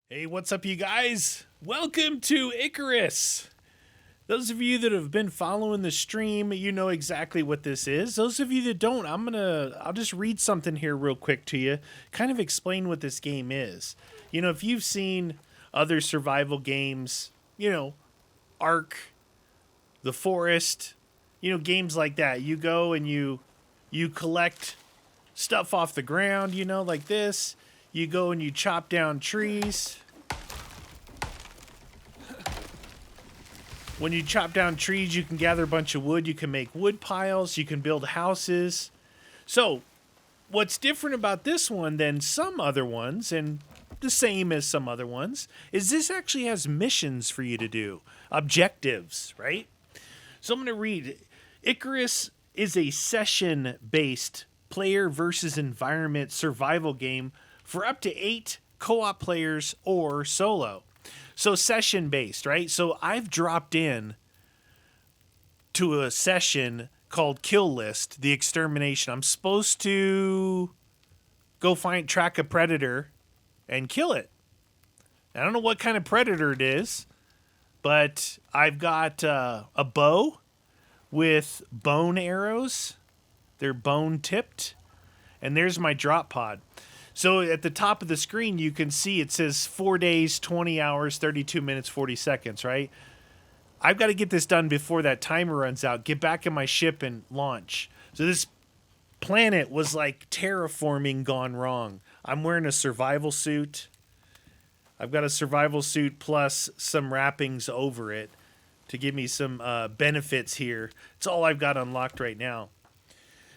Hey, what's up, you guys? Welcome to Icarus. Those of you that have been following the stream, you know exactly what this is. Those of you that don't, I'll just read something here real quick to you, kind of explain what this game is. You know, if you've seen other survival games, Ark, The Forest, games like that, you go and you collect stuff off the ground, like this. You go and you chop down trees. When you chop down trees, you can gather a bunch of wood. You can make wood piles. You can build houses. So, what's different about this one than some other ones, and the same as some other ones, is this actually has missions for you to do, objectives, right? So, I'm going to read. Icarus is a session-based player versus environment survival game for up to 8 co-op players or solo. So session-based, right? So I've dropped in to a session called Kill List, the extermination. I'm supposed to go track a predator and kill it. I don't know what kind of predator it is, but I've got a bow with bone arrows. They're bone tipped. And there's my drop pod. So at the top of the screen, you can see it says 4 days, 20 hours, 32 minutes, 40 seconds, right? I've got to get this done before that timer runs out, get back in my ship and launch. So this planet was like terraforming gone wrong. I'm wearing a survival suit. I've got a survival suit plus some wrappings over it to give me some benefits here. It's all I've got unlocked right now.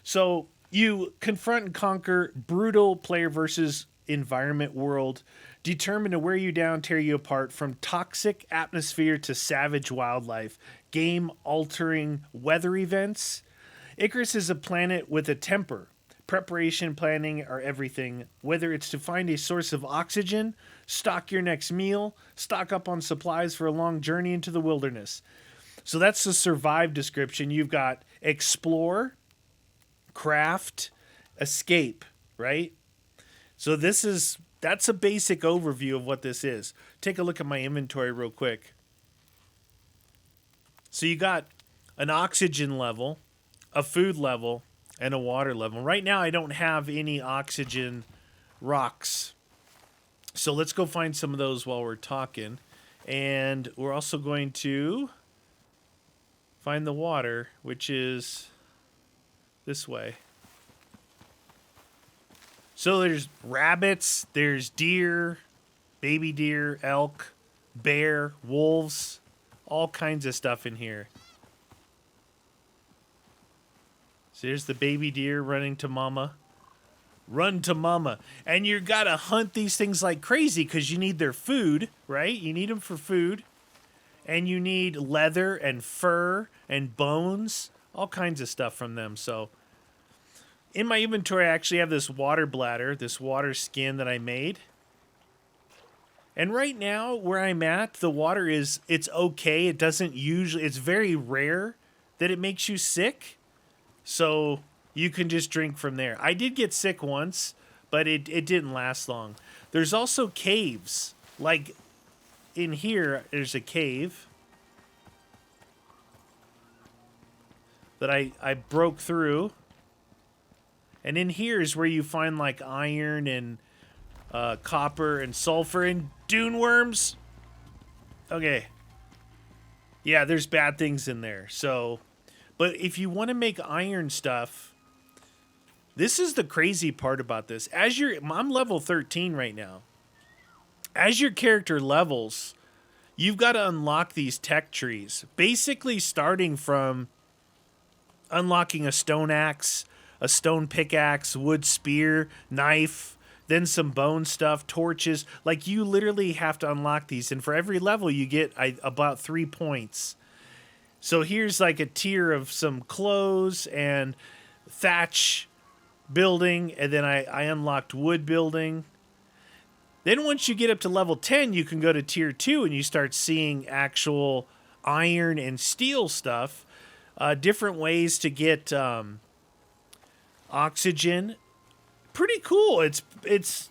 So you confront and conquer brutal player versus environment world, determined to wear you down, tear you apart, from toxic atmosphere to savage wildlife, game-altering weather events. Icarus is a planet with a temper. Preparation, planning are everything, whether it's to find a source of oxygen, stock your next meal, stock up on supplies for a long journey into the wilderness. So that's the survive description. You've got explore, craft, escape, right? So that's a basic overview of what this is. Take a look at my inventory real quick. So you got an oxygen level, a food level, and a water level. Right now I don't have any oxygen rocks. So let's go find some of those while we're talking. And we're also going to find the water, which is this way. So there's rabbits, there's deer, baby deer, elk, bear, wolves, all kinds of stuff in here. So here's the baby deer running to mama. Run to mama. And you gotta hunt these things like crazy because you need their food, right? You need them for food. And you need leather and fur and bones, all kinds of stuff from them. So in my inventory, I actually have this water bladder, this water skin that I made. And right now, where I'm at, the water it's okay. It doesn't usually, it's very rare that it makes you sick. So you can just drink from there. I did get sick once, but it didn't last long. There's also caves. Like in here, there's a cave that I broke through. And in here is where you find like iron and copper and sulfur and dune worms. Okay. Yeah, there's bad things in there. So, but if you want to make iron stuff, this is the crazy part about this. I'm level 13 right now. As your character levels, you've got to unlock these tech trees. Basically starting from unlocking a stone axe, a stone pickaxe, wood spear, knife, then some bone stuff, torches. Like, you literally have to unlock these. And for every level, you get about 3 points. So here's like a tier of some clothes and thatch building. And then I unlocked wood building. Then once you get up to level 10, you can go to tier 2 and you start seeing actual iron and steel stuff. Different ways to get oxygen. Pretty cool. It's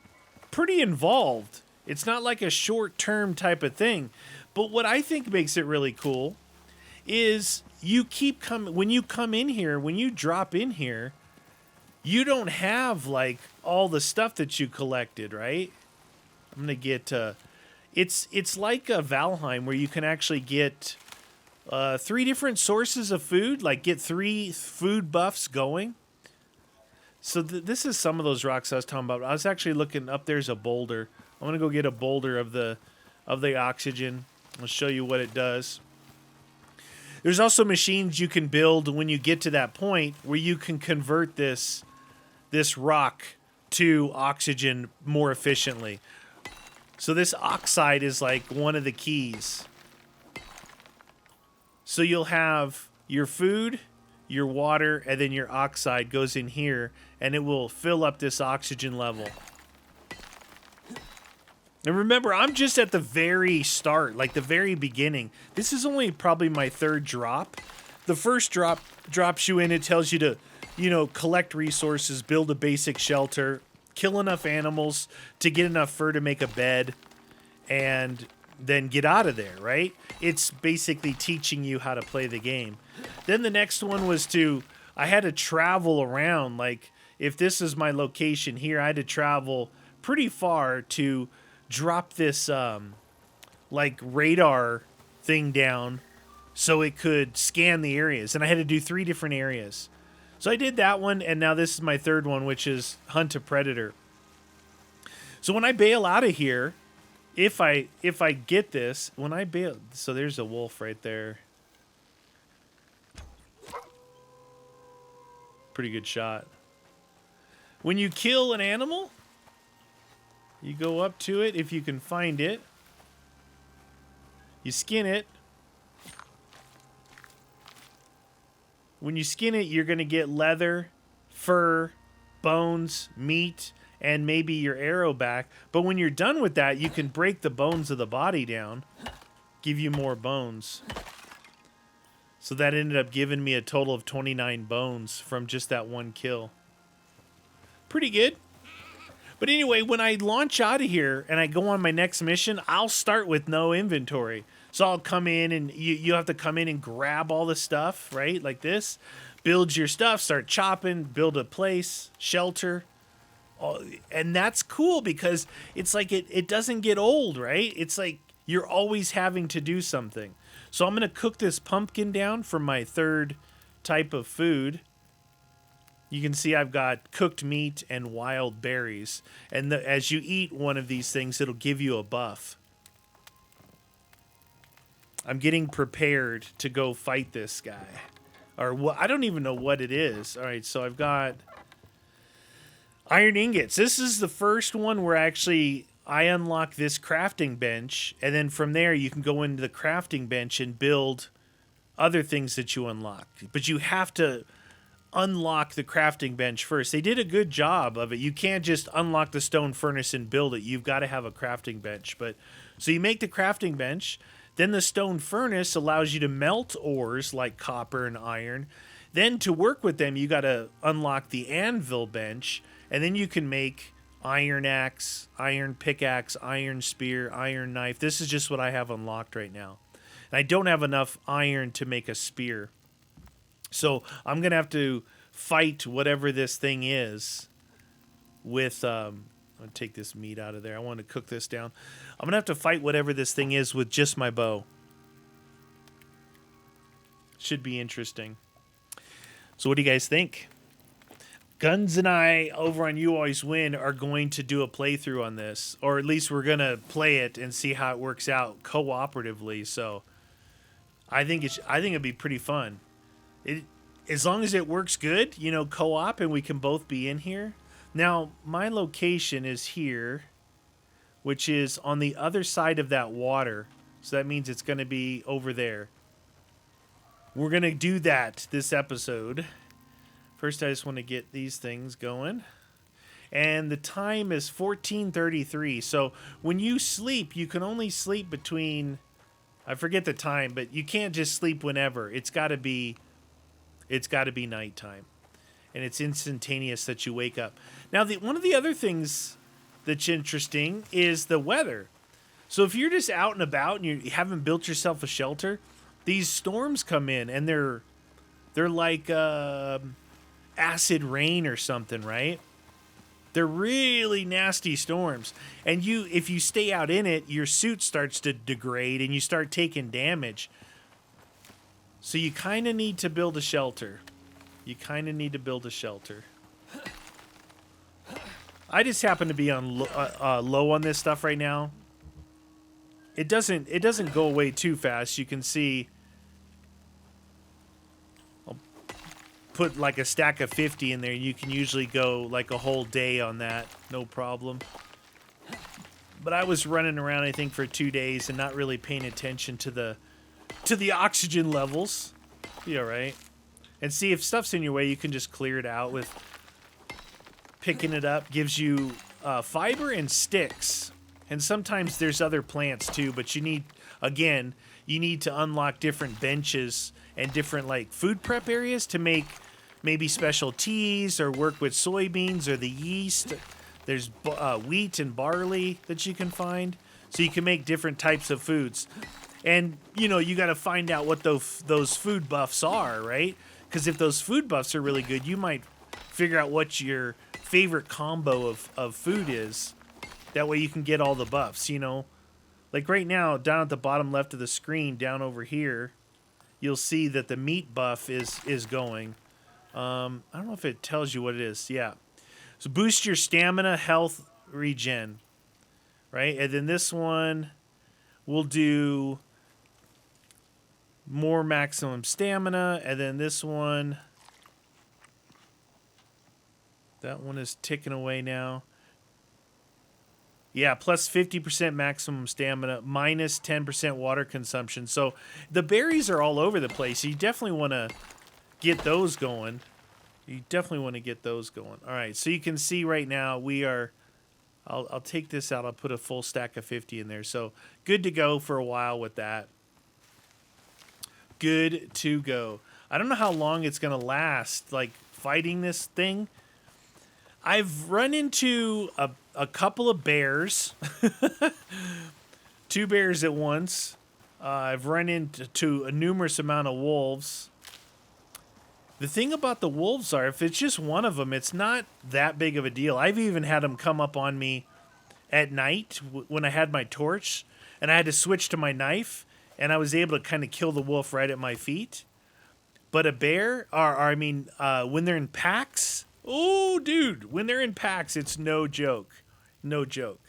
pretty involved. It's not like a short-term type of thing. But what I think makes it really cool is you keep coming when you come in here, when you drop in here, you don't have like all the stuff that you collected, right? I'm gonna get it's like a Valheim where you can actually get 3 different sources of food, like get 3 food buffs going. So this is some of those rocks I was talking about. I was actually looking up. There's a boulder. I'm gonna go get a boulder of the oxygen. I'll show you what it does. There's also machines you can build when you get to that point where you can convert this rock to oxygen more efficiently. So this oxide is like one of the keys. So you'll have your food, your water, and then your oxide goes in here, and it will fill up this oxygen level. And remember, I'm just at the very start, like the very beginning. This is only probably my 3rd drop. The first drop drops you in. It tells you to, collect resources, build a basic shelter, kill enough animals to get enough fur to make a bed, and then get out of there, right? It's basically teaching you how to play the game. Then the next one was I had to travel around. Like, if this is my location here, I had to travel pretty far to drop this like radar thing down so it could scan the areas, and I had to do 3 different areas. So I did that one, and now this is my 3rd one, which is hunt a predator. So when I bail out of here, if I get this, when I bail, so there's a wolf right there. Pretty good shot. When you kill an animal, you go up to it if you can find it. You skin it. When you skin it, you're going to get leather, fur, bones, meat, and maybe your arrow back. But when you're done with that, you can break the bones of the body down, give you more bones. So that ended up giving me a total of 29 bones from just that one kill. Pretty good. But anyway, when I launch out of here and I go on my next mission, I'll start with no inventory. So I'll come in, and you have to come in and grab all the stuff, right? Like this. Build your stuff, start chopping, build a place, shelter. And that's cool because it's like it doesn't get old, right? It's like you're always having to do something. So I'm going to cook this pumpkin down for my 3rd type of food. You can see I've got cooked meat and wild berries. And as you eat one of these things, it'll give you a buff. I'm getting prepared to go fight this guy. Or I don't even know what it is. All right, so I've got iron ingots. This is the first one where actually I unlock this crafting bench. And then from there, you can go into the crafting bench and build other things that you unlock. But you have to unlock the crafting bench first. They did a good job of it. You can't just unlock the stone furnace and build it. You've got to have a crafting bench. But so you make the crafting bench, then the stone furnace allows you to melt ores like copper and iron. Then to work with them, you got to unlock the anvil bench, and then you can make iron axe, iron pickaxe, iron spear, iron knife. This is just what I have unlocked right now. And I don't have enough iron to make a spear. So I'm going to have to fight whatever this thing is with, I'm going to take this meat out of there. I want to cook this down. I'm going to have to fight whatever this thing is with just my bow. Should be interesting. So what do you guys think? Guns and I over on You Always Win are going to do a playthrough on this, or at least we're going to play it and see how it works out cooperatively. So I think it'd be pretty fun. As long as it works good, co-op, and we can both be in here. Now, my location is here, which is on the other side of that water. So that means it's going to be over there. We're going to do that this episode. First, I just want to get these things going. And the time is 14:33. So when you sleep, you can only sleep between, I forget the time, but you can't just sleep whenever. It's got to be nighttime. And it's instantaneous that you wake up. Now, one of the other things that's interesting is the weather. So if you're just out and about and you haven't built yourself a shelter, these storms come in and they're like acid rain or something, right? They're really nasty storms. And if you stay out in it, your suit starts to degrade and you start taking damage. So you kind of need to build a shelter. I just happen to be on low on this stuff right now. It doesn't go away too fast. You can see I'll put like a stack of 50 in there. You can usually go like a whole day on that, no problem. But I was running around, I think, for 2 days and not really paying attention to the oxygen levels. Be all right. And see, if stuff's in your way, you can just clear it out with picking it up. Gives you fiber and sticks. And sometimes there's other plants too, but you need to unlock different benches and different like food prep areas to make maybe special teas or work with soybeans or the yeast. There's wheat and barley that you can find, so you can make different types of foods. And you got to find out what those food buffs are, right? Because if those food buffs are really good, you might figure out what your favorite combo of food is. That way you can get all the buffs, Like right now, down at the bottom left of the screen, down over here, you'll see that the meat buff is going. I don't know if it tells you what it is. Yeah. So boost your stamina, health, regen. Right? And then this one will do more maximum stamina. And then this one, that one is ticking away now. Yeah, plus 50% maximum stamina, minus 10% water consumption. So the berries are all over the place. You definitely want to get those going. All right, so you can see right now we are... I'll take this out. I'll put a full stack of 50 in there. So good to go for a while with that. Good to go. I don't know how long it's going to last, like, fighting this thing. I've run into a couple of bears. 2 bears at once. I've run into a numerous amount of wolves. The thing about the wolves are, if it's just one of them, it's not that big of a deal. I've even had them come up on me at night when I had my torch, and I had to switch to my knife, and I was able to kind of kill the wolf right at my feet. But a bear, when they're in packs... Oh, dude, when they're in packs, it's no joke. No joke.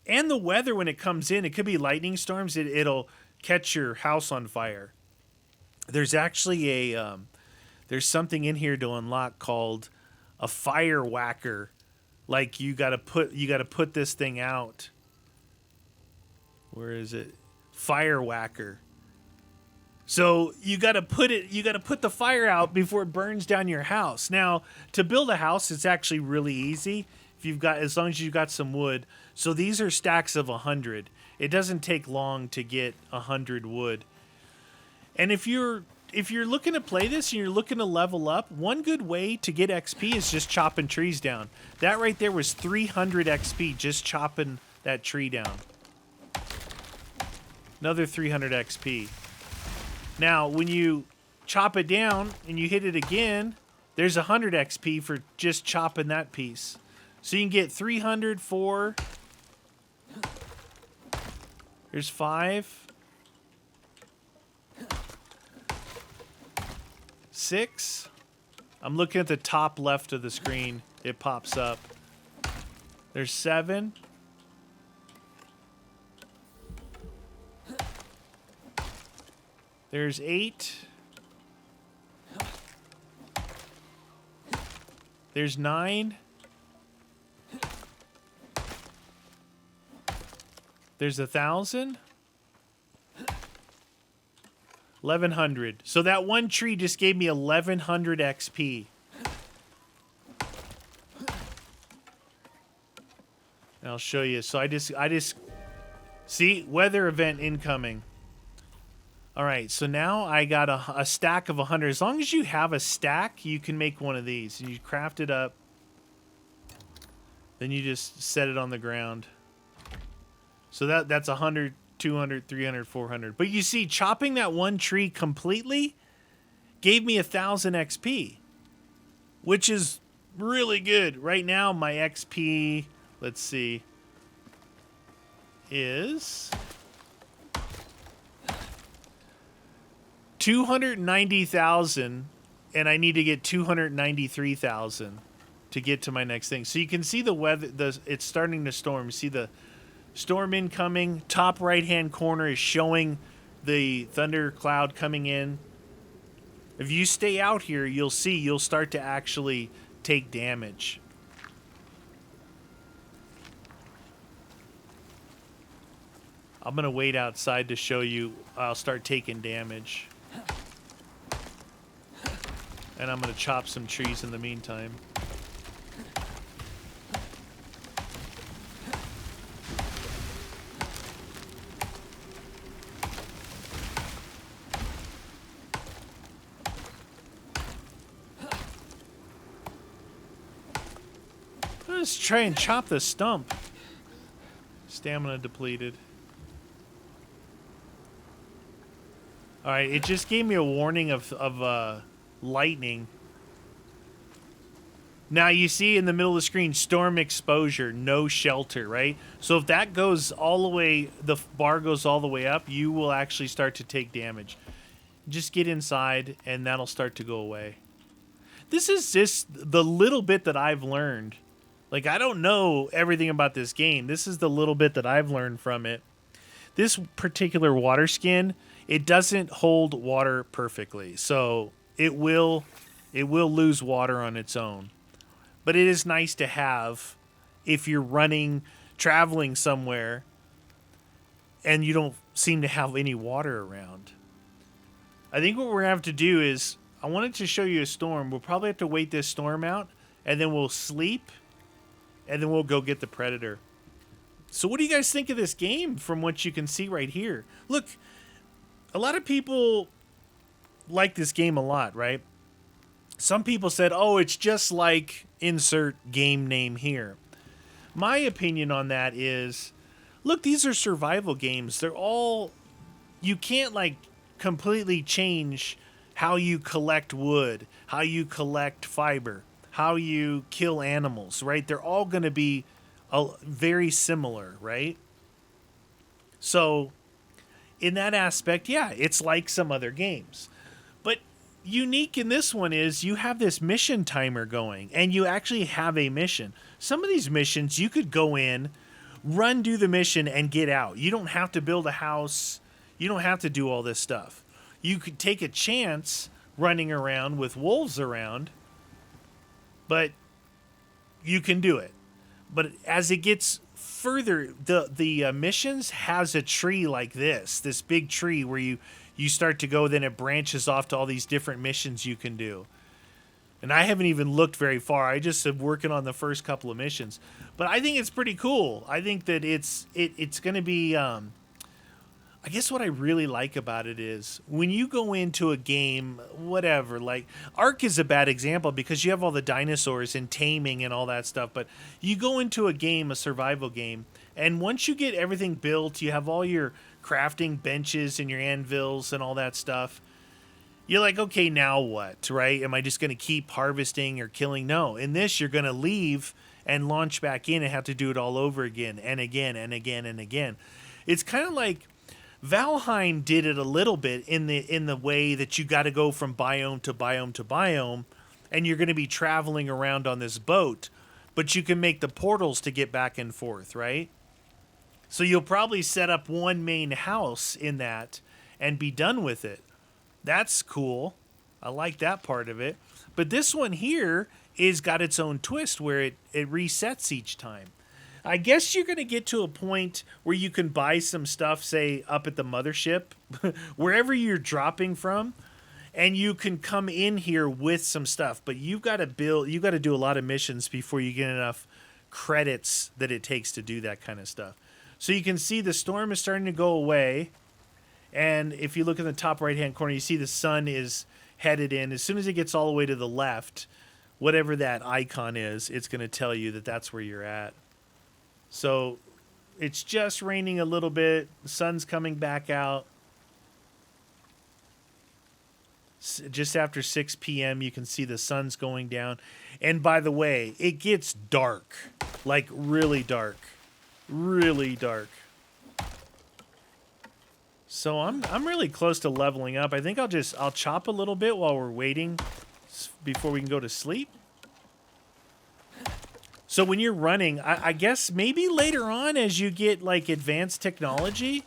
And the weather, when it comes in, it could be lightning storms. It'll catch your house on fire. There's actually there's something in here to unlock called a fire whacker. Like you gotta put this thing out. Where is it? Fire whacker. So you got to put the fire out before it burns down your house. Now, to build a house, it's actually really easy as long as you've got some wood. So these are stacks of 100. It doesn't take long to get 100 wood. And if you're looking to play this and you're looking to level up, one good way to get XP is just chopping trees down. That right there was 300 XP just chopping that tree down. Another 300 XP. Now, when you chop it down and you hit it again, there's 100 XP for just chopping that piece. So you can get 300, 4. There's 5. 6. I'm looking at the top left of the screen. It pops up. There's 7. There's 8. There's 9. There's 1,000. 1,100. So that one tree just gave me 1,100 XP. And I'll show you. So I just see weather event incoming. All right, so now I got a stack of 100. As long as you have a stack, you can make one of these. And you craft it up. Then you just set it on the ground. So that's 100, 200, 300, 400. But you see, chopping that one tree completely gave me 1,000 XP, which is really good. Right now, my XP, let's see, is 290,000, and I need to get 293,000 to get to my next thing. So you can see the weather, it's starting to storm. You see the storm incoming. Top right-hand corner is showing the thunder cloud coming in. If you stay out here, you'll start to actually take damage. I'm going to wait outside to show you. I'll start taking damage. And I'm going to chop some trees in the meantime. Let's try and chop the stump. Stamina depleted. Alright, it just gave me a warning of lightning. Now you see in the middle of the screen, storm exposure, no shelter, right? So if that goes all the way, the bar goes all the way up, you will actually start to take damage. Just get inside and that'll start to go away. This is just the little bit that I've learned. Like, I don't know everything about this game. This is the little bit that I've learned from it. This particular water skin, it doesn't hold water perfectly. So it will lose water on its own. But it is nice to have if you're traveling somewhere, and you don't seem to have any water around. I think what we're going to have to do is, I wanted to show you a storm. We'll probably have to wait this storm out, and then we'll sleep, and then we'll go get the predator. So what do you guys think of this game from what you can see right here? Look, a lot of people like this game a lot, right? Some people said, oh, it's just like insert game name here. My opinion on that is, look, these are survival games. They're all, you can't like completely change how you collect wood, how you collect fiber, how you kill animals, right? They're all going to be very similar, right? So in that aspect, yeah, it's like some other games. But unique in this one is you have this mission timer going, and you actually have a mission. Some of these missions, you could go in, do the mission, and get out. You don't have to build a house. You don't have to do all this stuff. You could take a chance running around with wolves around, but you can do it. But as it gets further, the missions has a tree like this big tree where you start to go, then it branches off to all these different missions you can do. And I haven't even looked very far. I just am working on the first couple of missions. But I think it's pretty cool. I think that it's going to be... I guess what I really like about it is when you go into a game, whatever, like Ark is a bad example because you have all the dinosaurs and taming and all that stuff. But you go into a game, a survival game, and once you get everything built, you have all your crafting benches and your anvils and all that stuff. You're like, okay, now what, right? Am I just going to keep harvesting or killing? No. In this, you're going to leave and launch back in and have to do it all over again and again and again and again. It's kind of like Valheim did it a little bit in the way that you got to go from biome to biome to biome, and you're going to be traveling around on this boat, but you can make the portals to get back and forth, right? So you'll probably set up one main house in that and be done with it. That's cool. I like that part of it. But this one here is got its own twist where it resets each time. I guess you're going to get to a point where you can buy some stuff, say, up at the mothership, wherever you're dropping from, and you can come in here with some stuff. But you've got to do a lot of missions before you get enough credits that it takes to do that kind of stuff. So you can see the storm is starting to go away, and if you look in the top right-hand corner, you see the sun is headed in. As soon as it gets all the way to the left, whatever that icon is, it's going to tell you that that's where you're at. So it's just raining a little bit. The sun's coming back out. Just after 6 p.m., you can see the sun's going down. And by the way, it gets dark, like really dark, really dark. So I'm really close to leveling up. I think I'll chop a little bit while we're waiting before we can go to sleep. So when you're running, I guess maybe later on as you get like advanced technology,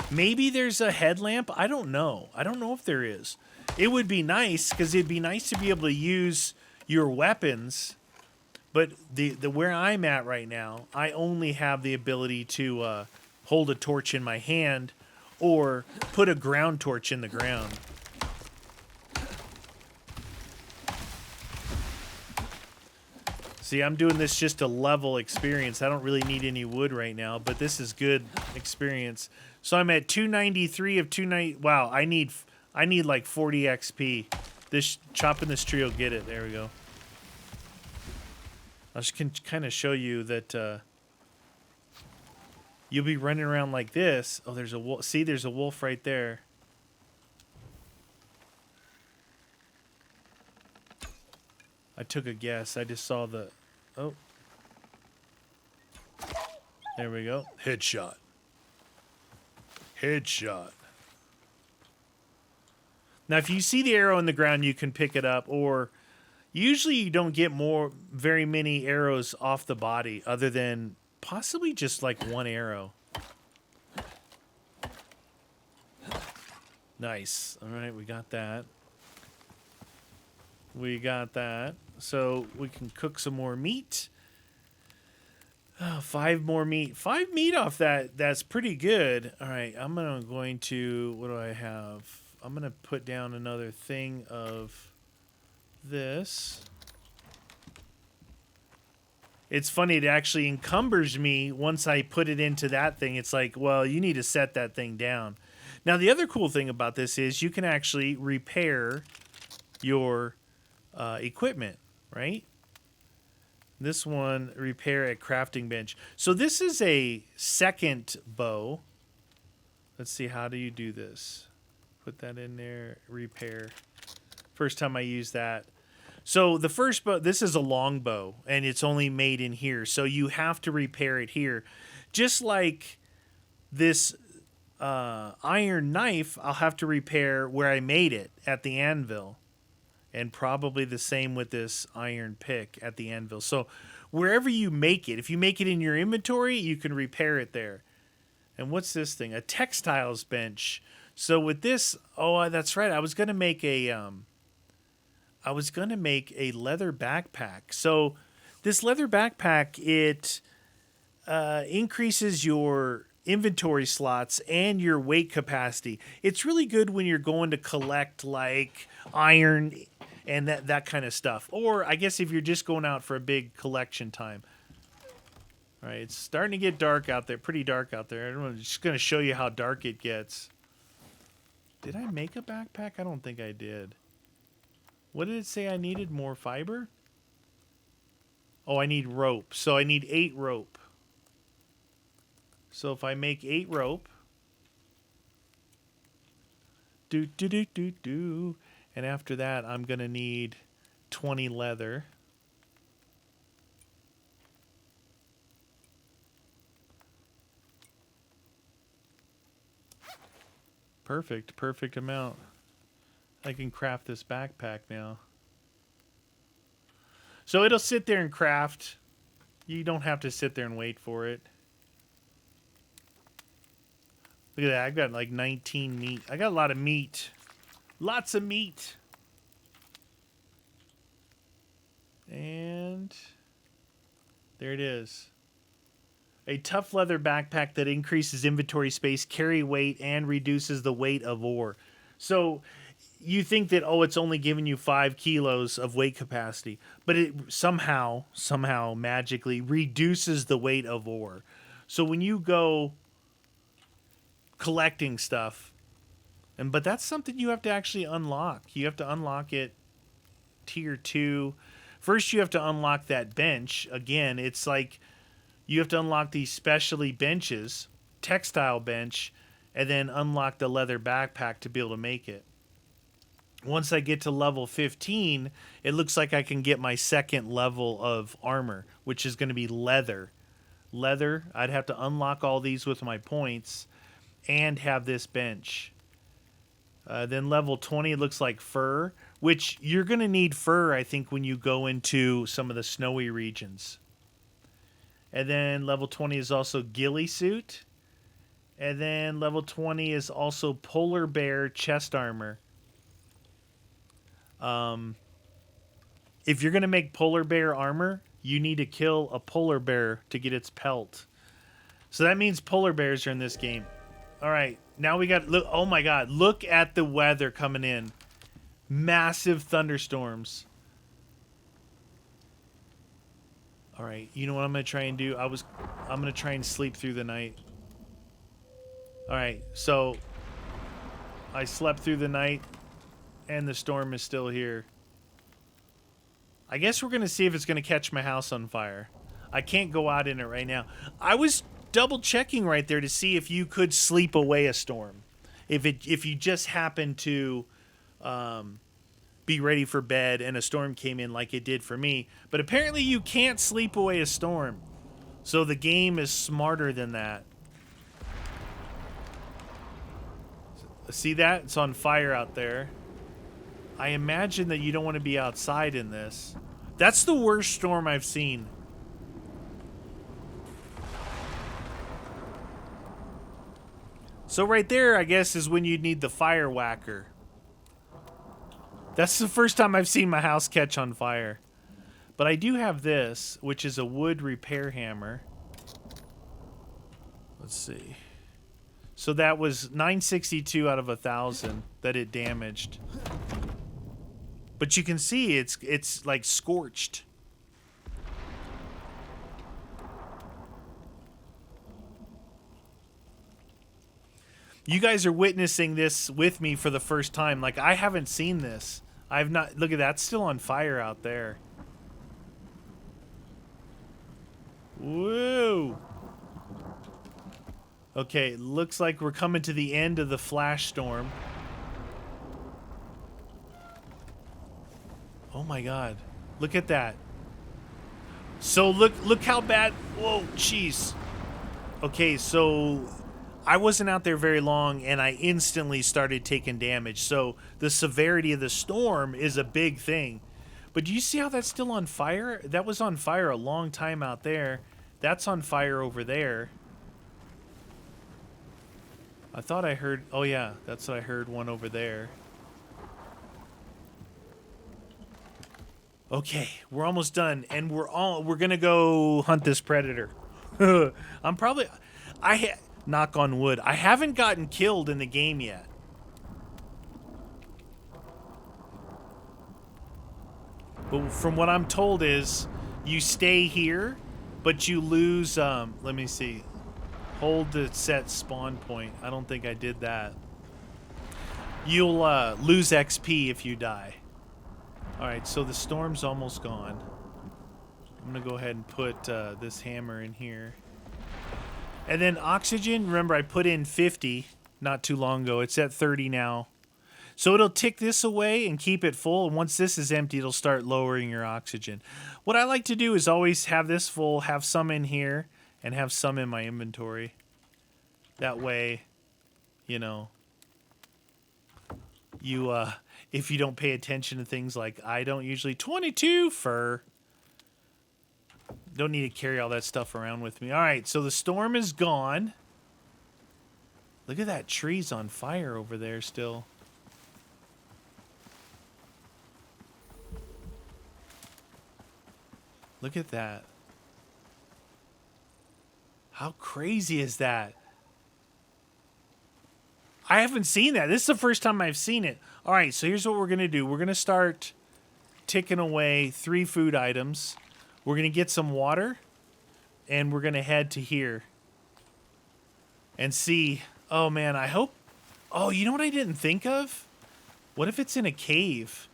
maybe there's a headlamp. I don't know. I don't know if there is. It would be nice because it'd be nice to be able to use your weapons. But the where I'm at right now, I only have the ability to hold a torch in my hand or put a ground torch in the ground. See, I'm doing this just to level experience. I don't really need any wood right now, but this is good experience. So I'm at 293 of 290. Wow, I need like 40 XP. Chopping this tree will get it. There we go. I just can kind of show you that you'll be running around like this. Oh, there's a wolf. See, there's a wolf right there. I took a guess. I just saw the... Oh. There we go. Headshot. Headshot. Now, if you see the arrow in the ground, you can pick it up, or usually you don't get very many arrows off the body other than possibly just like one arrow. Nice. All right, we got that. We got that. So we can cook some more meat. Oh, 5 more meat. 5 meat off that. That's pretty good. All right, I'm going to, what do I have? I'm going to put down another thing of this. It's funny, it actually encumbers me once I put it into that thing. It's like, well, you need to set that thing down. Now, the other cool thing about this is you can actually repair your equipment, right? This one, repair at crafting bench. So this is a second bow. Let's see, how do you do this? Put that in there, repair. First time I use that. So the first bow, this is a long bow, and it's only made in here. So you have to repair it here. Just like this iron knife, I'll have to repair where I made it at the anvil. And probably the same with this iron pick at the anvil. So wherever you make it, if you make it in your inventory, you can repair it there. And what's this thing? A textiles bench. So with this, oh, that's right. I was going to make a leather backpack. So this leather backpack, it increases your inventory slots and your weight capacity. It's really good when you're going to collect like iron and that kind of stuff. Or I guess if you're just going out for a big collection time. All right, it's starting to get dark out there, pretty dark out there. I'm just going to show you how dark it gets. Did I make a backpack? I don't think I did. What did it say I needed? More fiber? Oh, I need rope. So I need 8 rope. So if I make 8 rope, and after that, I'm going to need 20 leather. Perfect amount. I can craft this backpack now. So it'll sit there and craft. You don't have to sit there and wait for it. Look at that. I've got like 19 meat. I got a lot of meat. Lots of meat. And there it is. A tough leather backpack that increases inventory space, carry weight, and reduces the weight of ore. So you think that, oh, it's only giving you 5 kilos of weight capacity, but it somehow magically reduces the weight of ore. So when you go collecting stuff, but that's something you have to actually unlock. You have to unlock it tier 2. First, you have to unlock that bench. Again, it's like you have to unlock these specialty benches, textile bench, and then unlock the leather backpack to be able to make it. Once I get to level 15, it looks like I can get my second level of armor, which is going to be leather. Leather, I'd have to unlock all these with my points and have this bench. Then level 20, it looks like fur, which you're going to need fur, I think, when you go into some of the snowy regions. And then level 20 is also ghillie suit. And then level 20 is also polar bear chest armor. If you're going to make polar bear armor, you need to kill a polar bear to get its pelt. So that means polar bears are in this game. All right, now we got, look, oh my God, look at the weather coming in. Massive thunderstorms. All right, you know what I'm going to try and do? I'm going to try and sleep through the night. All right, so I slept through the night and the storm is still here. I guess we're going to see if it's going to catch my house on fire. I can't go out in it right now. I was double checking right there to see if you could sleep away a storm. If you just happen to be ready for bed and a storm came in like it did for me. But apparently you can't sleep away a storm. So the game is smarter than that. See that? It's on fire out there. I imagine that you don't want to be outside in this. That's the worst storm I've seen. So right there, I guess, is when you'd need the fire whacker. That's the first time I've seen my house catch on fire. But I do have this, which is a wood repair hammer. Let's see. So that was 962 out of 1,000 that it damaged. But you can see it's like scorched. You guys are witnessing this with me for the first time. Like, I haven't seen this. I've not. Look at that. It's still on fire out there. Whoa. Okay, looks like we're coming to the end of the flash storm. Oh my God. Look at that. So look how bad. Whoa, jeez. Okay, so I wasn't out there very long and I instantly started taking damage. So the severity of the storm is a big thing. But do you see how that's still on fire? That was on fire a long time out there. That's on fire over there. I thought I heard, oh yeah, that's what I heard, one over there. Okay, we're almost done, and we're gonna go hunt this predator. Knock on wood, I haven't gotten killed in the game yet. But from what I'm told is, you stay here, but you lose, let me see. Hold the set spawn point. I don't think I did that. You'll lose XP if you die. Alright, so the storm's almost gone. I'm going to go ahead and put this hammer in here. And then oxygen, remember I put in 50 not too long ago. It's at 30 now. So it'll tick this away and keep it full. And once this is empty, it'll start lowering your oxygen. What I like to do is always have this full, have some in here, and have some in my inventory. That way, you know, if you don't pay attention to things like I don't usually, 22 fur. Don't need to carry all that stuff around with me. All right, so the storm is gone. Look at that, tree's on fire over there still. Look at that. How crazy is that? I haven't seen that. This is the first time I've seen it. All right, so here's what we're going to do. We're going to start ticking away 3 food items. We're going to get some water, and we're going to head to here and see. Oh, man, I hope. Oh, you know what I didn't think of? What if it's in a cave?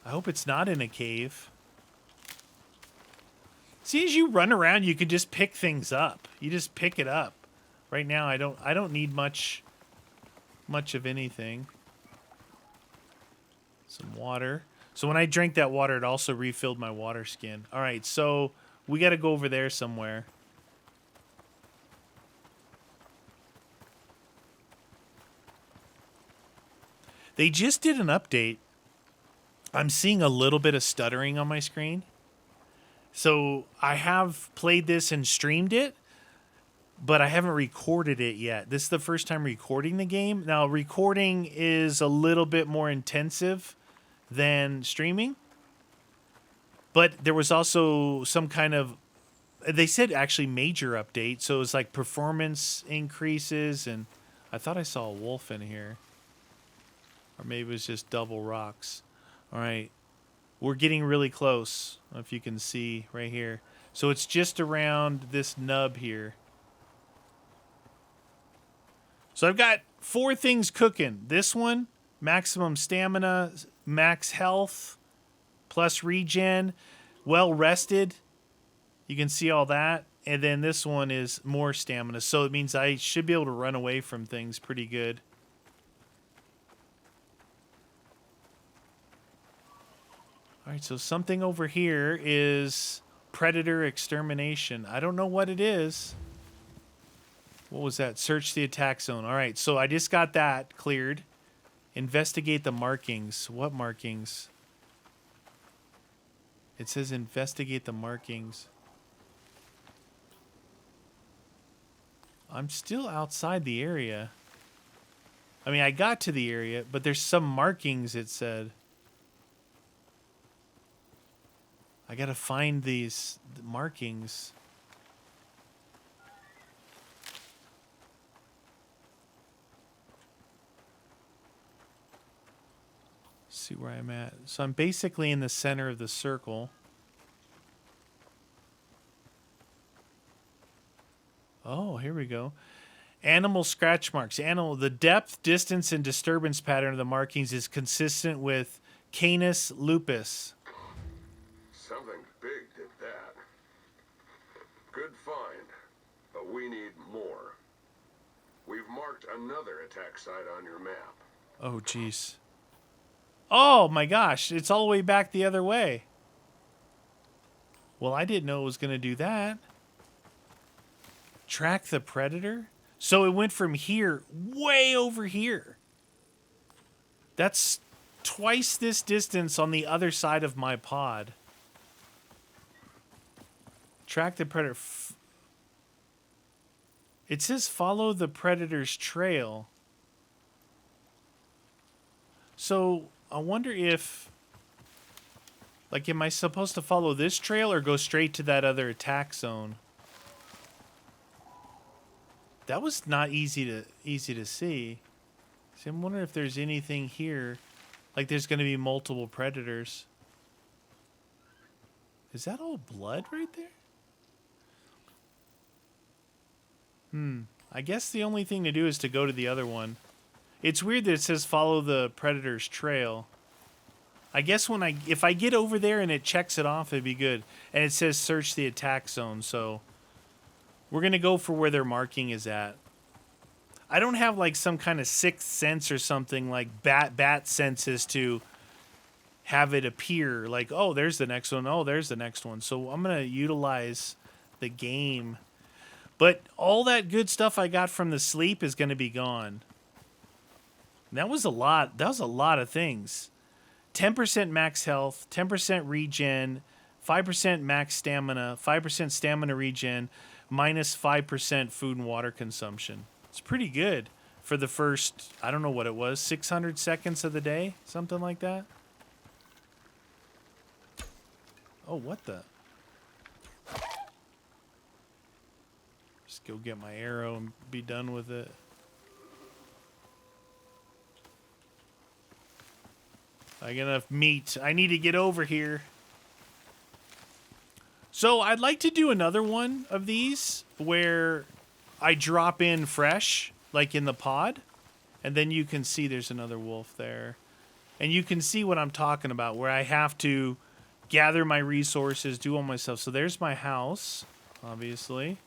I hope it's not in a cave. See, as you run around, you can just pick things up. You just pick it up. Right now, I don't need much of anything. Some water. So when I drank that water, it also refilled my water skin. All right, so we got to go over there somewhere. They just did an update. I'm seeing a little bit of stuttering on my screen. So I have played this and streamed it, but I haven't recorded it yet. This is the first time recording the game. Now, recording is a little bit more intensive than streaming, but there was also some kind of, they said actually major update. So it was like performance increases, and I thought I saw a wolf in here. Or maybe it was just double rocks. All right. We're getting really close. I don't know if you can see right here. So it's just around this nub here. So I've got 4 things cooking. This one, maximum stamina, max health, plus regen, well rested. You can see all that. And then this one is more stamina. So it means I should be able to run away from things pretty good. All right, so something over here is predator extermination. I don't know what it is. What was that? Search the attack zone. All right, so I just got that cleared. Investigate the markings. What markings? It says investigate the markings. I'm still outside the area. I mean, I got to the area, but there's some markings, it said. I gotta find these markings. See where I'm at. So I'm basically in the center of the circle. Oh, here we go. Animal scratch marks. The depth, distance, and disturbance pattern of the markings is consistent with Canis lupus. Something big did that. Good find, but we need more. We've marked another attack site on your map. Oh, jeez. Oh, my gosh. It's all the way back the other way. Well, I didn't know it was going to do that. Track the predator? So it went from here way over here. That's twice this distance on the other side of my pod. Track the predator. It says follow the predator's trail. So I wonder if, like, am I supposed to follow this trail or go straight to that other attack zone? That was not easy to see. So I'm wondering if there's anything here, like there's going to be multiple predators. Is that all blood right there? I guess the only thing to do is to go to the other one. It's weird that it says follow the predator's trail. I guess if I get over there and it checks it off, it'd be good. And it says search the attack zone, so we're going to go for where their marking is at. I don't have like some kind of sixth sense or something like bat senses to have it appear like, oh, there's the next one. Oh, there's the next one. So I'm going to utilize the game. But all that good stuff I got from the sleep is going to be gone. That was a lot. That was a lot of things. 10% max health, 10% regen, 5% max stamina, 5% stamina regen, minus 5% food and water consumption. It's pretty good for the first, I don't know what it was, 600 seconds of the day? Something like that? Oh, what the? Just go get my arrow and be done with it. I get enough meat. I need to get over here. So I'd like to do another one of these where I drop in fresh, like in the pod, and then you can see there's another wolf there. And you can see what I'm talking about, where I have to gather my resources, do all my stuff. So there's my house, obviously.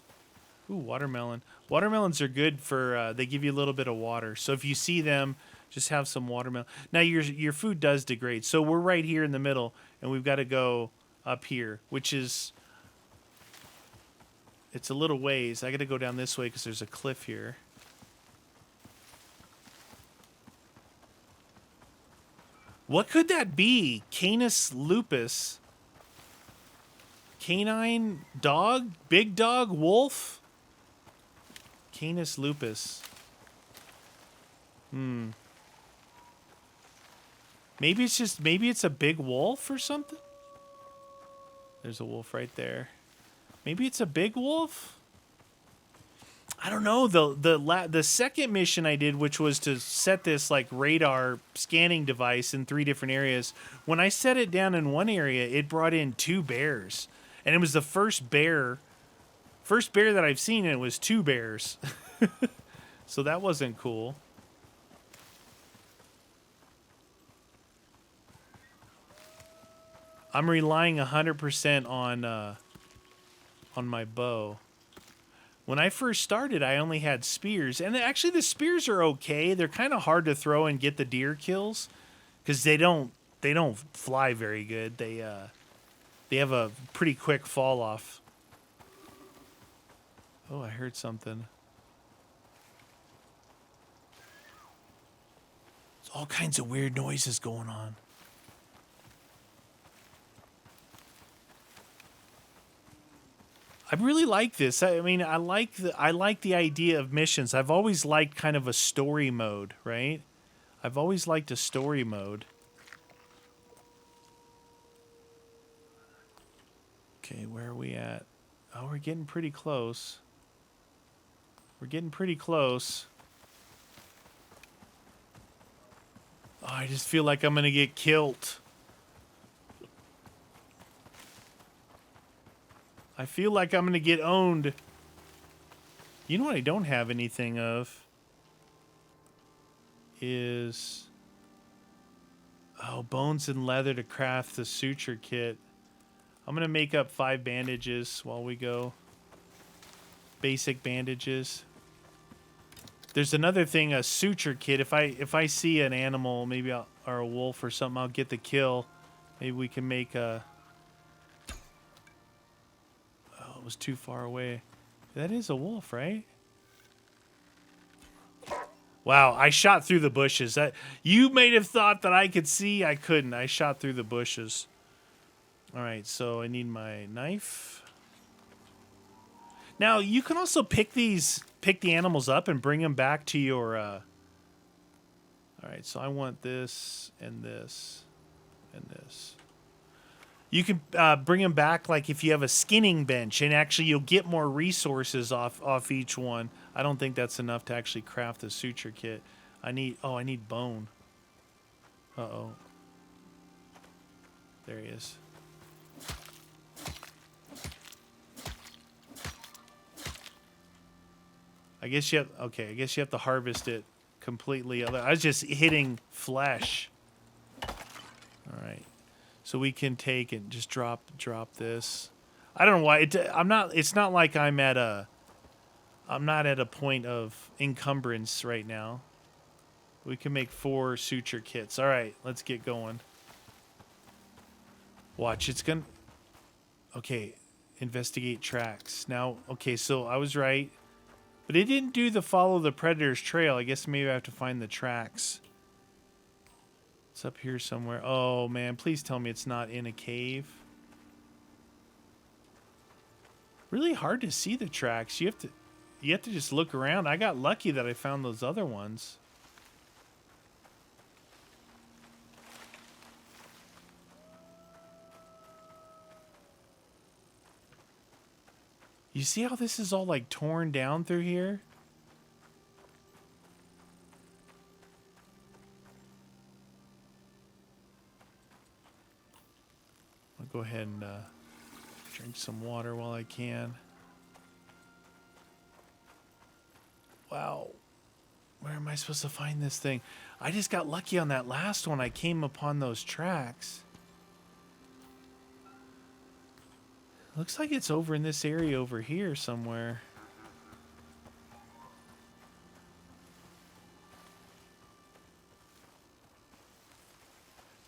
Ooh, watermelon. Watermelons are good for, they give you a little bit of water. So if you see them, just have some watermelon. Now, your food does degrade. So we're right here in the middle, and we've got to go up here, which is, it's a little ways. I got to go down this way because there's a cliff here. What could that be? Canis lupus. Canine dog? Big dog? Wolf? Canis lupus. Maybe it's a big wolf or something? There's a wolf right there. Maybe it's a big wolf? I don't know. The second mission I did, which was to set this like radar scanning device in 3 different areas, when I set it down in one area, it brought in 2 bears. And it was the first bear that I've seen, and it was 2 bears. So that wasn't cool. I'm relying 100% on my bow. When I first started, I only had spears, and actually the spears are okay. They're kind of hard to throw and get the deer kills because they don't fly very good. They have a pretty quick fall off. Oh, I heard something. There's all kinds of weird noises going on. I really like this. I mean, I like the idea of missions. I've always liked kind of a story mode, right? I've always liked a story mode. Okay, where are we at? Oh, we're getting pretty close. We're getting pretty close. Oh, I just feel like I'm gonna get killed. I feel like I'm gonna get owned. You know what I don't have anything of? Is... oh, bones and leather to craft the suture kit. I'm gonna make up 5 bandages while we go. Basic bandages. There's another thing, a suture kit. If I see an animal, maybe or a wolf or something, I'll get the kill. Maybe we can make a... oh, it was too far away. That is a wolf, right? Wow, I shot through the bushes. You may have thought that I could see. I couldn't. I shot through the bushes. All right, so I need my knife. Now, you can also pick the animals up and bring them back to your... all right, so I want this and this and this. You can bring them back like if you have a skinning bench, and actually you'll get more resources off each one. I don't think that's enough to actually craft the suture kit. I need bone. Uh-oh. There he is. I guess you have to harvest it completely. I was just hitting flesh. All right. So we can take and just drop this. I don't know why it's not like I'm not at a point of encumbrance right now. We can make 4 suture kits. All right, let's get going. Watch, it's gonna... okay, investigate tracks. Now, okay, so I was right. But it didn't do the follow the predator's trail. I guess maybe I have to find the tracks. It's up here somewhere. Oh, man, please tell me it's not in a cave. Really hard to see the tracks. You have to just look around. I got lucky that I found those other ones. You see how this is all like torn down through here? I'll go ahead and drink some water while I can. Wow. Where am I supposed to find this thing? I just got lucky on that last one. I came upon those tracks. Looks like it's over in this area over here somewhere.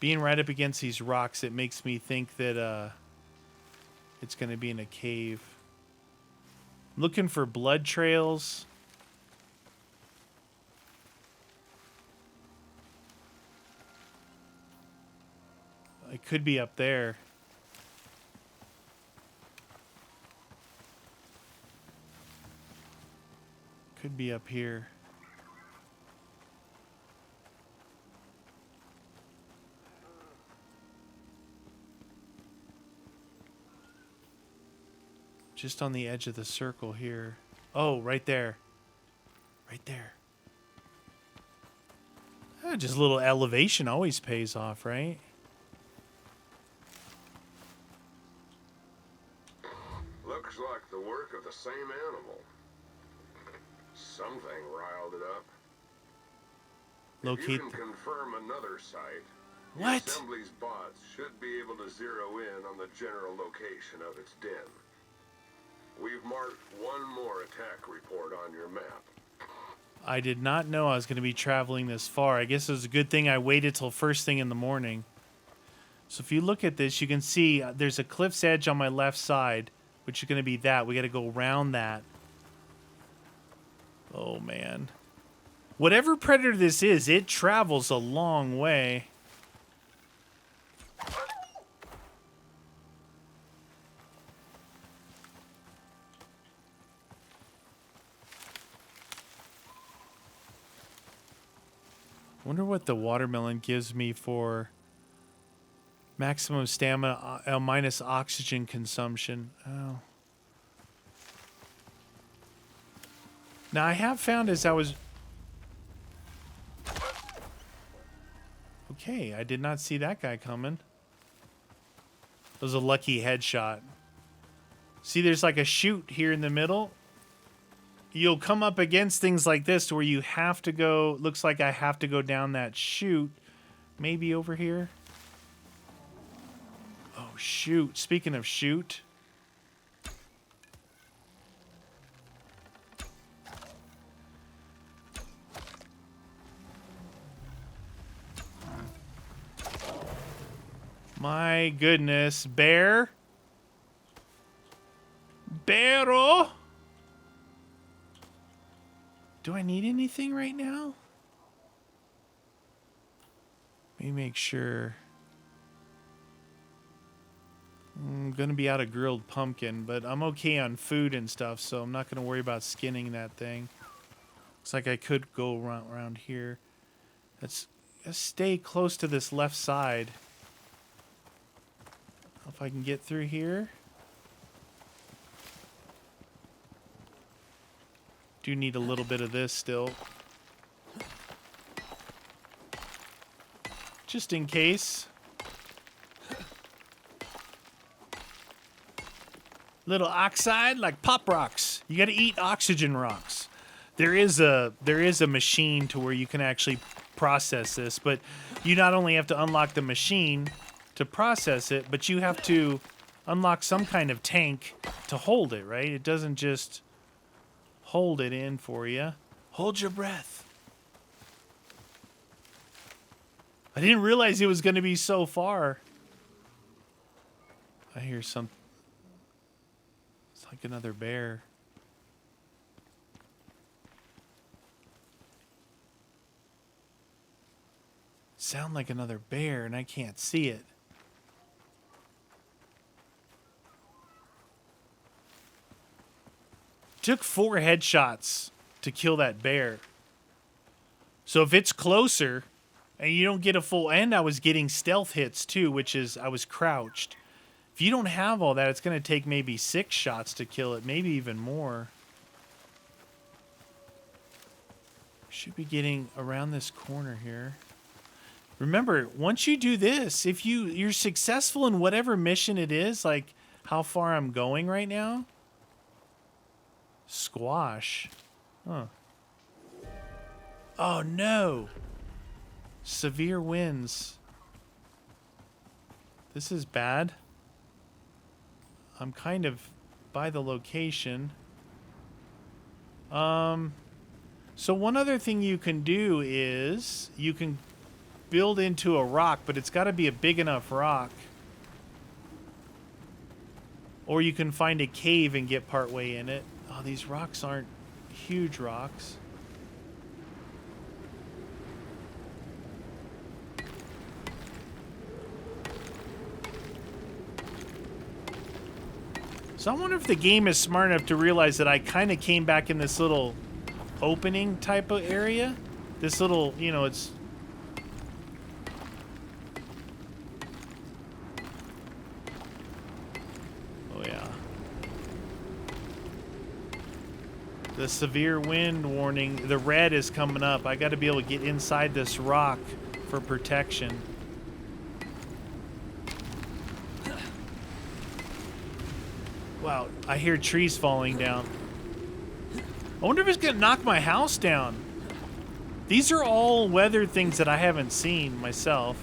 Being right up against these rocks, it makes me think that it's going to be in a cave. Looking for blood trails. It could be up there. Could be up here. Just on the edge of the circle here. Oh, right there. Right there. Just a little elevation always pays off, right? Looks like the work of the same animal. Something riled it up. If you can confirm another site, What? the assembly's bots should be able to zero in on the general location of its den. We've marked one more attack report on your map. I did not know I was going to be traveling this far. I guess it was a good thing I waited till first thing in the morning. So if you look at this, you can see there's a cliff's edge on my left side, which is going to be that. We got to go around that. Oh, man. Whatever predator this is, it travels a long way. Wonder what the watermelon gives me for maximum stamina minus oxygen consumption. Oh. Now I have found as I was... Okay, I did not see that guy coming. That was a lucky headshot. See, there's like a chute here in the middle. You'll come up against things like this where you have to go... Looks like I have to go down that chute. Maybe over here. Oh, shoot. Speaking of chute... My goodness. Bear? Bearo? Do I need anything right now? Let me make sure. I'm going to be out of grilled pumpkin, but I'm okay on food and stuff, so I'm not going to worry about skinning that thing. Looks like I could go around here. Let's stay close to this left side. If I can get through here. Do need a little bit of this still. Just in case. Little oxide like pop rocks. You got to eat oxygen rocks. There is a machine to where you can actually process this, but you not only have to unlock the machine to process it, but you have to unlock some kind of tank to hold it, right? It doesn't just hold it in for you. Hold your breath. I didn't realize it was going to be so far. I hear some... It's like another bear. Sound like another bear, and I can't see it. Took 4 headshots to kill that bear. So if it's closer and you don't get a full... And I was getting stealth hits too, which is I was crouched. If you don't have all that, it's going to take maybe 6 shots to kill it, maybe even more. Should be getting around this corner here. Remember, once you do this, if you're successful in whatever mission it is, like how far I'm going right now... Squash. Huh. Oh no! Severe winds. This is bad. I'm kind of by the location. So one other thing you can do is you can build into a rock, but it's got to be a big enough rock. Or you can find a cave and get partway in it. Oh, these rocks aren't huge rocks. So I wonder if the game is smart enough to realize that I kind of came back in this little opening type of area. This little, you know, it's... Oh, yeah. The severe wind warning, the red is coming up. I got to be able to get inside this rock for protection. Wow, I hear trees falling down. I wonder if it's going to knock my house down. These are all weather things that I haven't seen myself.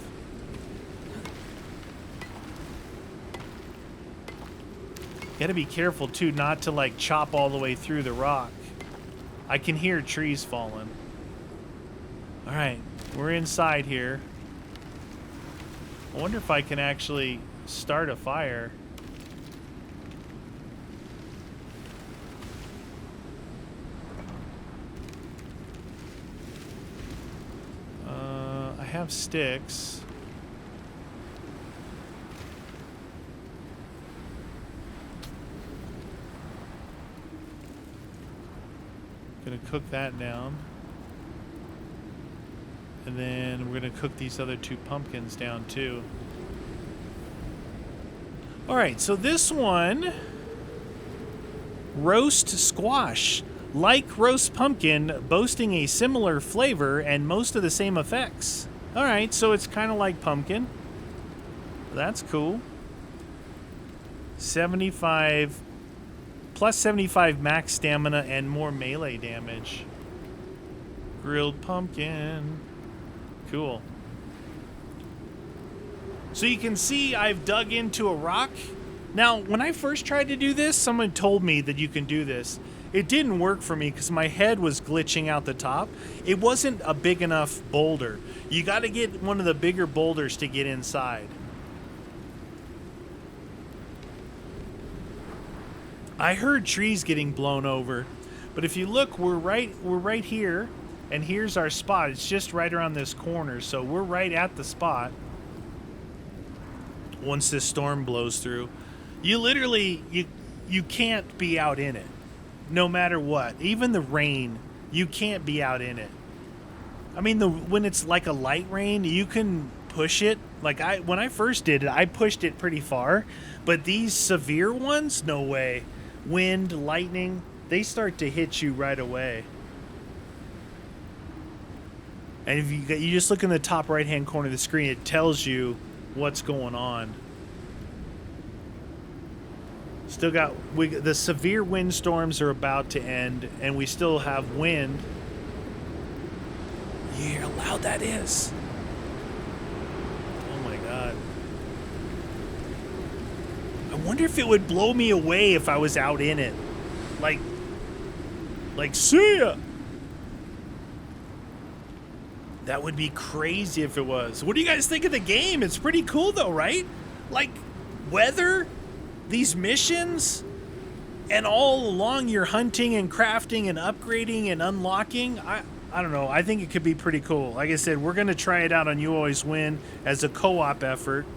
Gotta be careful, too, not to, like, chop all the way through the rock. I can hear trees falling. Alright, we're inside here. I wonder if I can actually start a fire. I have sticks. Gonna cook that down. And then we're gonna cook these other 2 pumpkins down too. Alright, so this one, roast squash. Like roast pumpkin, boasting a similar flavor and most of the same effects. Alright, so it's kind of like pumpkin. That's cool. 75, plus 75 max stamina and more melee damage. Grilled pumpkin. Cool. So you can see I've dug into a rock. Now, when I first tried to do this, someone told me that you can do this. It didn't work for me because my head was glitching out the top. It wasn't a big enough boulder. You got to get one of the bigger boulders to get inside. I heard trees getting blown over, but if you look, we're right here, and here's our spot. It's just right around this corner, so we're right at the spot. Once this storm blows through, you literally you can't be out in it. No matter what, even the rain, you can't be out in it. I mean, when it's like a light rain, you can push it. Like when I first did it, I pushed it pretty far, but these severe ones, no way. Wind, lightning, they start to hit you right away. And if you just look in the top right-hand corner of the screen, it tells you what's going on. Still got the severe windstorms are about to end, and we still have wind. You hear how loud that is? Oh my god! I wonder if it would blow me away if I was out in it, like see ya. That would be crazy if it was. What do you guys think of the game? It's pretty cool though, right? Like weather. These missions, and all along you're hunting and crafting and upgrading and unlocking. I don't know. I think it could be pretty cool. Like I said, we're going to try it out on You Always Win as a co-op effort.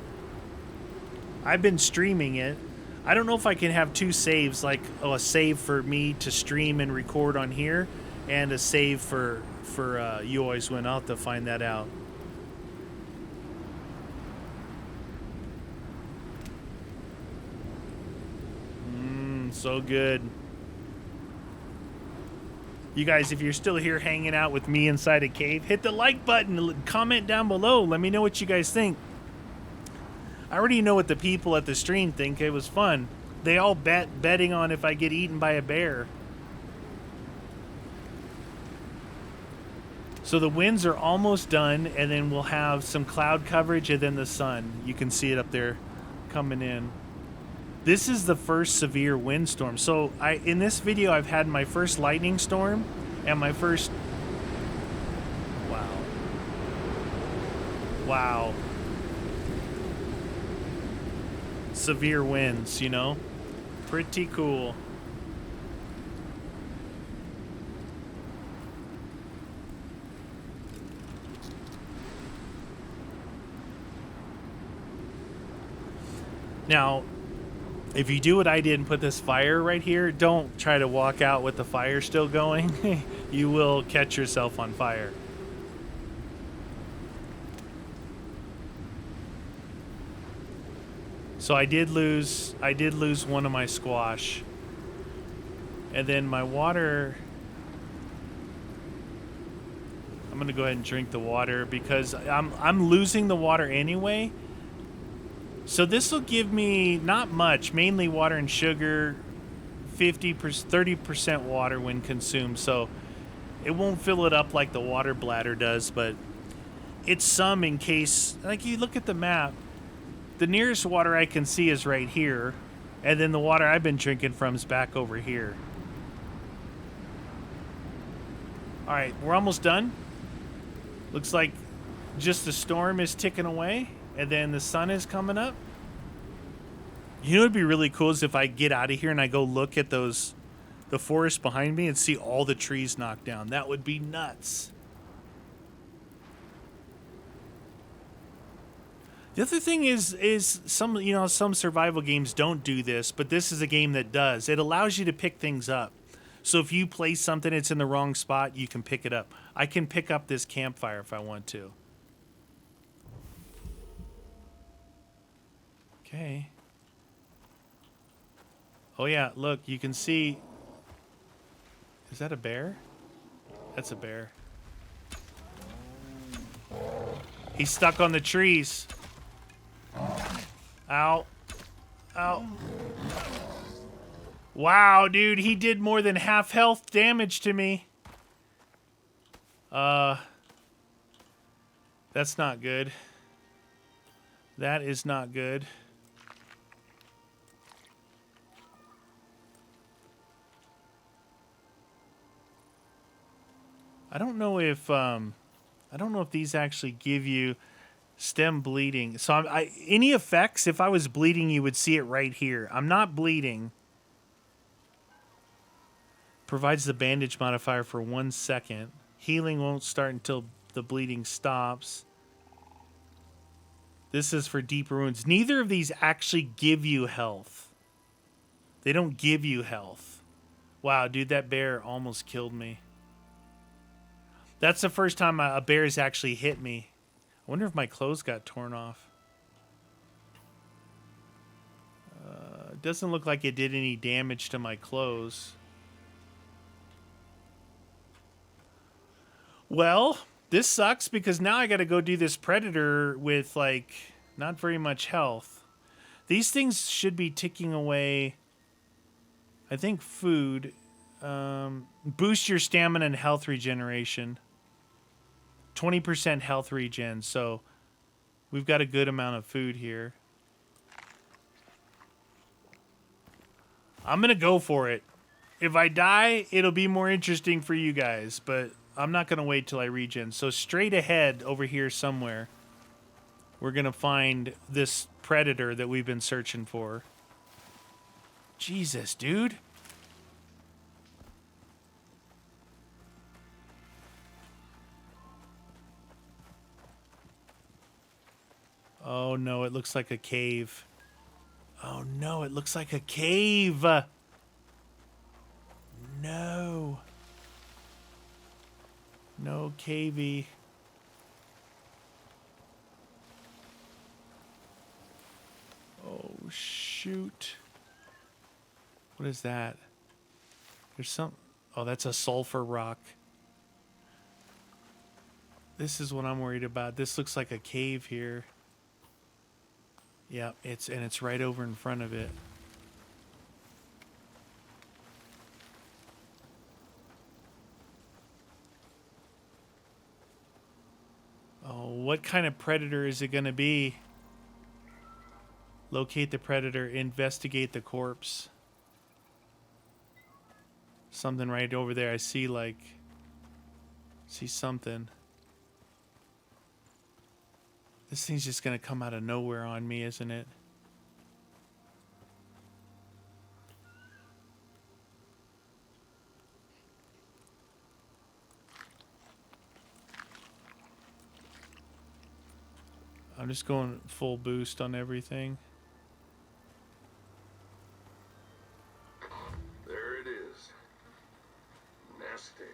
I've been streaming it. I don't know if I can have 2 saves, like a save for me to stream and record on here, and a save for You Always Win. I'll have to find that out. So good. You guys, if you're still here hanging out with me inside a cave, hit the like button, comment down below. Let me know what you guys think. I already know what the people at the stream think. It was fun. They all betting on if I get eaten by a bear. So the winds are almost done, and then we'll have some cloud coverage and then the sun. You can see it up there coming in. This is the first severe windstorm. So in this video, I've had my first lightning storm and my first... Wow. Wow. Severe winds, you know? Pretty cool. Now, if you do what I did and put this fire right here, don't try to walk out with the fire still going. You will catch yourself on fire. So I did lose one of my squash. And then my water, I'm going to go ahead and drink the water because I'm losing the water anyway. So this will give me not much, mainly water and sugar, 30% water when consumed. So it won't fill it up like the water bladder does, but it's some in case, like you look at the map, the nearest water I can see is right here. And then the water I've been drinking from is back over here. All right, we're almost done. Looks like just the storm is ticking away. And then the sun is coming up. You know what would be really cool is if I get out of here and I go look at the forest behind me and see all the trees knocked down. That would be nuts. The other thing is some survival games don't do this, but this is a game that does. It allows you to pick things up. So if you place something that's in the wrong spot, you can pick it up. I can pick up this campfire if I want to. Okay. Oh yeah, look, you can see. Is that a bear? That's a bear. He's stuck on the trees. Ow. Ow. Wow, dude, he did more than half health damage to me. That's not good. That is not good. I don't know if these actually give you stem bleeding. So any effects, if I was bleeding, you would see it right here. I'm not bleeding. Provides the bandage modifier for 1 second. Healing won't start until the bleeding stops. This is for deeper wounds. Neither of these actually give you health. They don't give you health. Wow, dude, that bear almost killed me. That's the first time a bear's actually hit me. I wonder if my clothes got torn off. It doesn't look like it did any damage to my clothes. Well, this sucks because now I got to go do this predator with, like, not very much health. These things should be ticking away. I think food. Boost your stamina and health regeneration. 20% health regen, so we've got a good amount of food here. I'm going to go for it. If I die, it'll be more interesting for you guys, but I'm not going to wait till I regen. So straight ahead over here somewhere, we're going to find this predator that we've been searching for. Jesus, dude. Oh no, it looks like a cave. Oh no, it looks like a cave. No. No cavey. Oh shoot. What is that? There's some... Oh, that's a sulfur rock. This is what I'm worried about. This looks like a cave here. Yeah, it's right over in front of it. What kind of predator is it going to be? Locate the predator. Investigate the corpse. Something right over there. I see see something. This thing's just going to come out of nowhere on me, isn't it? I'm just going full boost on everything. There it is. Nasty.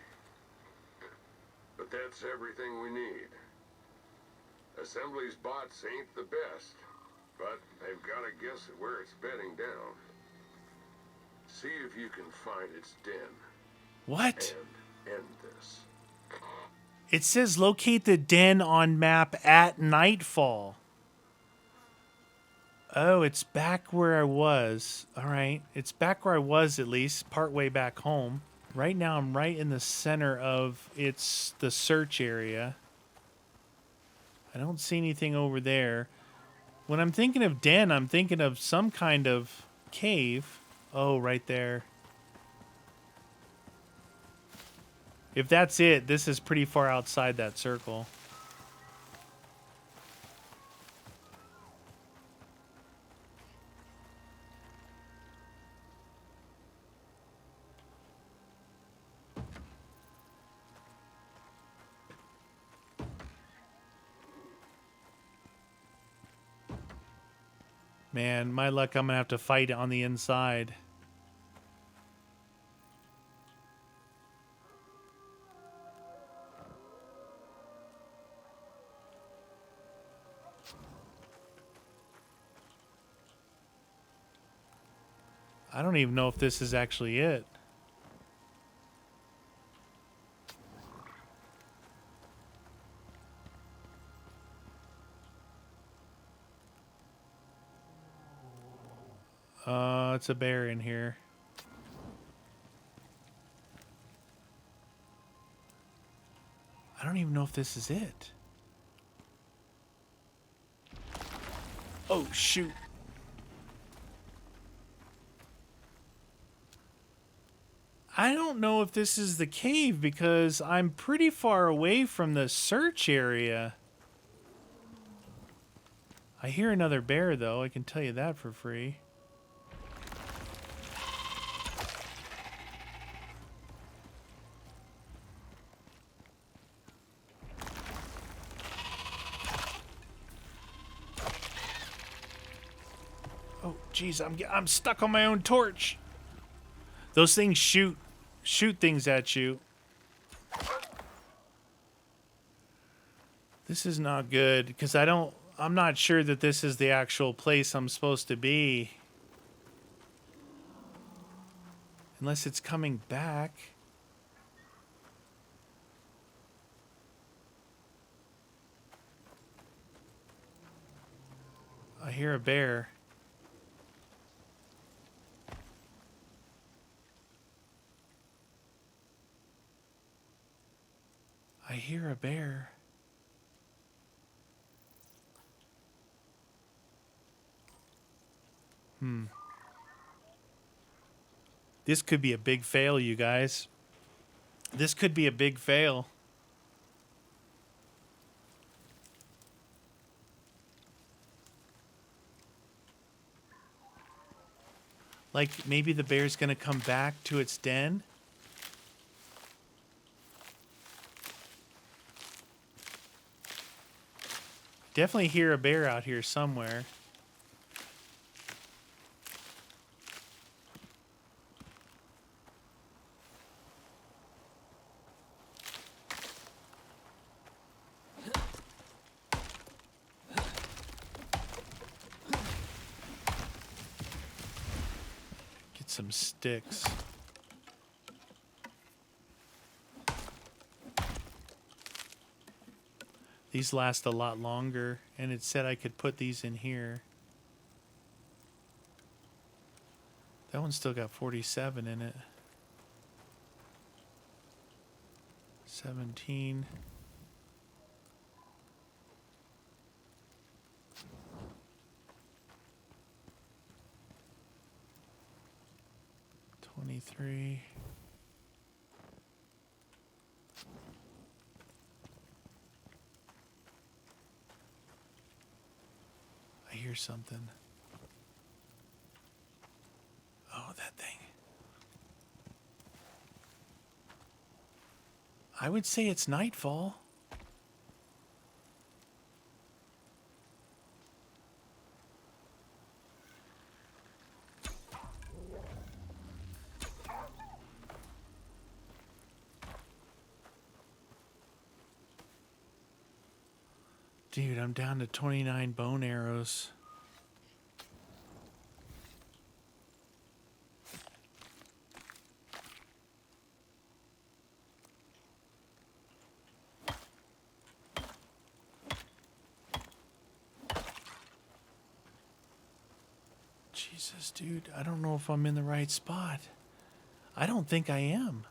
But that's everything we need. Assembly's bots ain't the best, but they've got to guess at where it's bedding down. See if you can find its den. What? And end this. It says locate the den on map at nightfall. Oh, it's back where I was. All right. It's back where I was, at least, partway back home. Right now, I'm right in the center of the search area. I don't see anything over there. When I'm thinking of den, I'm thinking of some kind of cave. Oh, right there. If that's it, this is pretty far outside that circle. Man, my luck, I'm going to have to fight on the inside. I don't even know if this is actually it. It's a bear in here. I don't even know if this is it. Oh, shoot. I don't know if this is the cave because I'm pretty far away from the search area. I hear another bear, though. I can tell you that for free. Oh, jeez, I'm stuck on my own torch. Those things shoot things at you. This is not good because I'm not sure that this is the actual place I'm supposed to be. Unless it's coming back. I hear a bear. I hear a bear. This could be a big fail, you guys. This could be a big fail. Like, maybe the bear's gonna come back to its den? Definitely hear a bear out here somewhere. Get some sticks. These last a lot longer, and it said I could put these in here. That one's still got 47 in it. 17. 23. I hear something. Oh, that thing. I would say it's nightfall. Dude, I'm down to 29 bone arrows. Jesus, dude, I don't know if I'm in the right spot. I don't think I am.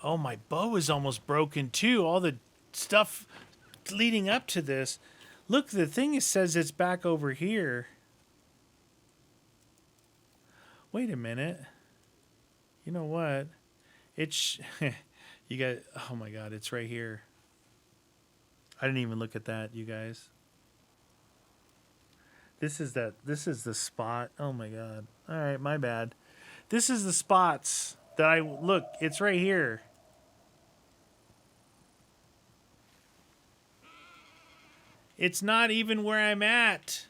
Oh, my bow is almost broken too. All the stuff leading up to this. Look, the thing says it's back over here. Wait a minute. You know what? It's you got. Oh my God, it's right here. I didn't even look at that, you guys. This is the spot. Oh my God. All right, my bad. This is the spots that I look. It's right here. It's not even where I'm at.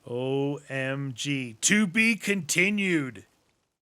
OMG. To be continued.